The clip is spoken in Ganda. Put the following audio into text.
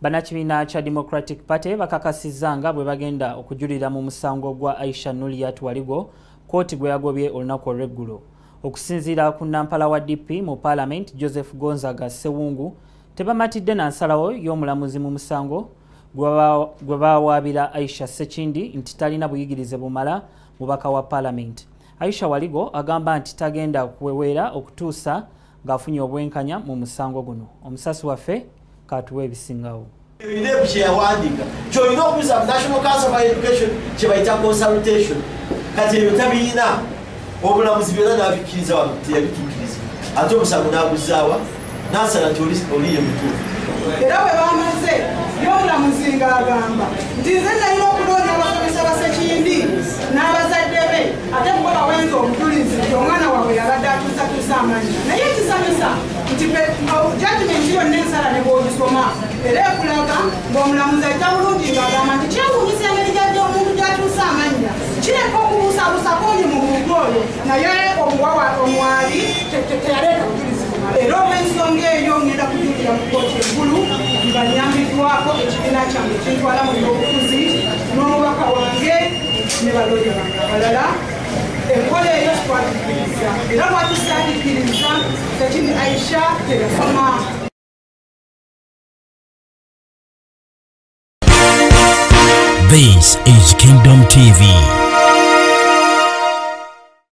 Bannakibiina kya Democratic Party bakakasizza nga bwe bagenda okujulira mu musango gwa Aisha Nuliat Waligo kooti gwe yagobye olunaku olw'eggulo. Okusinziira ku nampala wa DP mu Parliament Joseph Gonzaga Sewungu tebamatidde na nsalawo y'omulamuzi mu musango gwe bawaabira Aisha Sekindi nti talina buyigirize bumala mubaka wa Parliament. Aisha Waligo agamba nti tagenda kuweweera okutuusa ng'afunye obwenkanya mu musango guno. Omusasi waffe katuwe ebisingawo. Kyolina okubuuza mu National Council for Education kye bayita consultation kati ebyo tabiina obulamuzi byonna n'abikkiriza wano teyabituukiriza ate omusango n'aguzzaawa n'asala nti oli emituufu. Era bwe bamaze y'omulamuzi ng'agamba nti nze nalina okuloonya abasomesa ba Sekindi n'abazadde be ate kuba bawenza omujulizi nti omwana waabwe yabadde atuusatuusa amannya naye ekisanyusa nti judgment yonna ensala ne bw'ogisoma era ekulaga ng'omulamuzi ajja bulungi ng'agamba nti kyewuunyisa engeri gy'ajja omuntu gy'atuusa amannya kireka okubuusabuusa konyi mu muntu oyo naye omwali teyaleeta bujulizi bumala. Era olw'ensonga eyo ngenda kujulira mu kkooti enkulu nga nyambiddwako ekibiina kyange kintwala mu byobufuzi n'omubaka wange ne balooya bange abalala. Enkola eyo twagikiriza era lwatusaagikiriza Sekindi Aisha teyasoma. This is Kingdom TV.